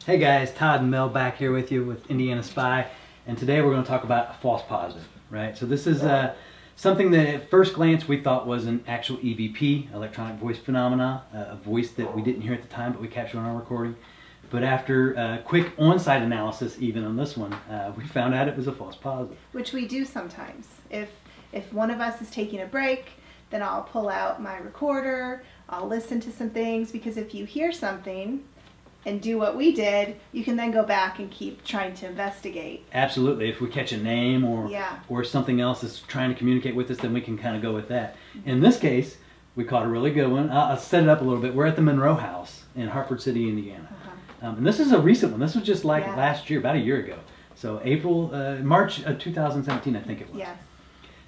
Hey guys, Todd and Mel back here with you with Indiana Spy, and today we're going to talk about a false positive, right? So this is something that at first glance we thought was an actual EVP, electronic voice phenomena, a voice that we didn't hear at the time but we captured on our recording. But after quick on-site analysis, even on this one, we found out it was a false positive. Which we do sometimes. If one of us is taking a break, then I'll pull out my recorder, I'll listen to some things, because if you hear something and do what we did, you can then go back and keep trying to investigate. Absolutely. If we catch a name or something else that's trying to communicate with us, then we can kind of go with that. In this case, we caught a really good one. I'll set it up a little bit. We're at the Monroe House in Hartford City, Indiana. And this is a recent one. This was just like last year, about a year ago. So March of 2017, I think it was. Yes.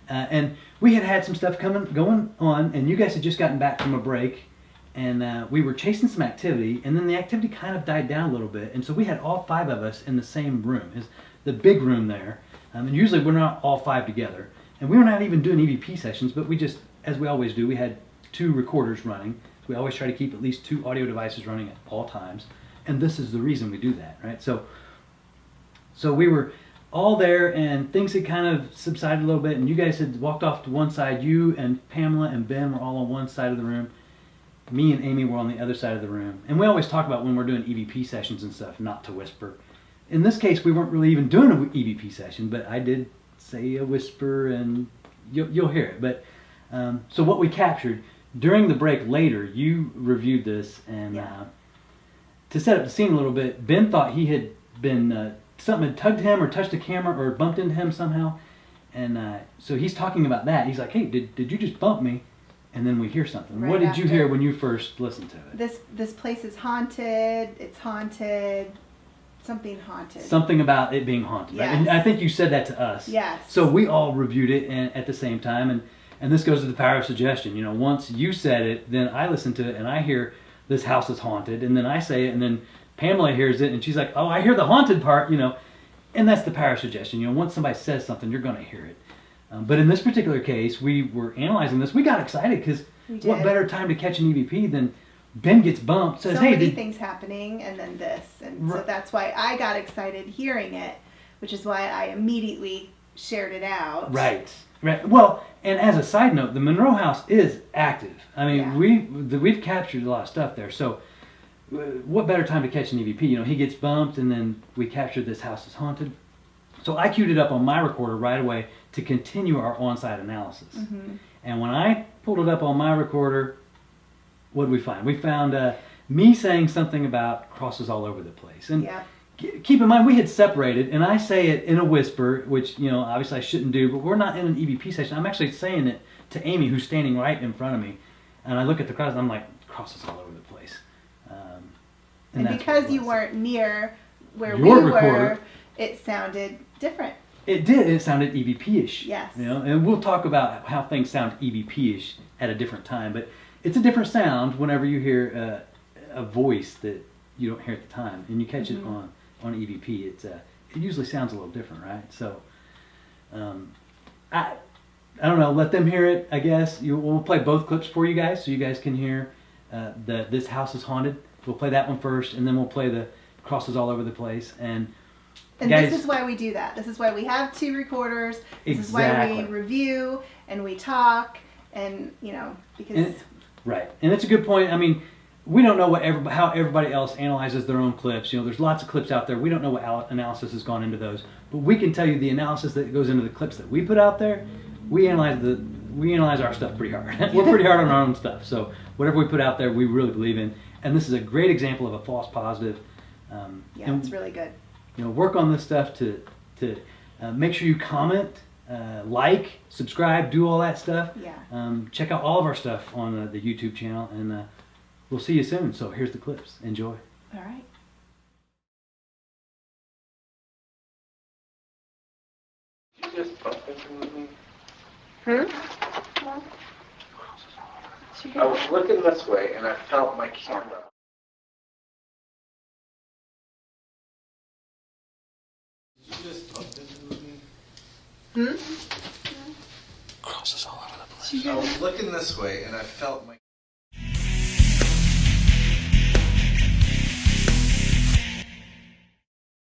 And we had some stuff going on, and you guys had just gotten back from a break. And we were chasing some activity, and then the activity kind of died down a little bit. And so we had all five of us in the same room, the big room there. And usually we're not all five together. And we were not even doing EVP sessions, but we just, as we always do, we had two recorders running. We always try to keep at least two audio devices running at all times. And this is the reason we do that, right? So we were all there, and things had kind of subsided a little bit, and you guys had walked off to one side. You and Pamela and Ben were all on one side of the room. Me and Amy were on the other side of the room. And we always talk about when we're doing EVP sessions and stuff, not to whisper. In this case, we weren't really even doing an EVP session, but I did say a whisper, and you'll hear it. But so what we captured during the break later, you reviewed this, and to set up the scene a little bit, Ben thought he had been, something had tugged him or touched the camera or bumped into him somehow. And so he's talking about that. He's like, hey, did you just bump me? And then we hear something. Right. What did you hear when you first listened to it? This place is haunted. It's haunted. Something haunted. Something about it being haunted. Yes. Right? And I think you said that to us. Yes. So we all reviewed it at the same time. And this goes to the power of suggestion. You know, once you said it, then I listen to it and I hear this house is haunted. And then I say it, and then Pamela hears it and she's like, oh, I hear the haunted part, you know. And that's the power of suggestion. You know, once somebody says something, you're going to hear it. But in this particular case, we were analyzing this. We got excited because what better time to catch an EVP than Ben gets bumped, says, so hey, many things happening, and then this. And so that's why I got excited hearing it, which is why I immediately shared it out. Right. Well, and as a side note, the Monroe House is active. I mean, we've captured a lot of stuff there. So what better time to catch an EVP? You know, he gets bumped, and then we captured this house is haunted. So I queued it up on my recorder right away to continue our on-site analysis. And when I pulled it up on my recorder, what did we find? We found me saying something about crosses all over the place. And keep in mind, we had separated, and I say it in a whisper, which, you know, obviously I shouldn't do, but we're not in an EVP session. I'm actually saying it to Amy, who's standing right in front of me. And I look at the crosses, and I'm like, crosses all over the place. And because you weren't near where we were, it sounded different. It did. It sounded EVP-ish. Yes. You know, and we'll talk about how things sound EVP-ish at a different time. But it's a different sound whenever you hear a voice that you don't hear at the time, and you catch it on EVP. It usually sounds a little different, right? So, I don't know. Let them hear it. I guess we'll play both clips for you guys, so you guys can hear this house is haunted. We'll play that one first, and then we'll play the crosses all over the place. And guys, this is why we do that. This is why we have two recorders. This is why we review and we talk, and you know, because right. And it's a good point. I mean, we don't know how everybody else analyzes their own clips. You know, there's lots of clips out there. We don't know what analysis has gone into those, but we can tell you the analysis that goes into the clips that we put out there. We analyze our stuff pretty hard. We're pretty hard on our own stuff. So whatever we put out there, we really believe in. And this is a great example of a false positive. It's really good. You know, work on this stuff to make sure you comment, like, subscribe, do all that stuff. Check out all of our stuff on the YouTube channel, and we'll see you soon. So here's the clips. Enjoy. All right. Did you just bump into me? I was looking this way, and I felt my camera. Did you just bump into me? Crosses all over the place. I was looking this way, and I felt my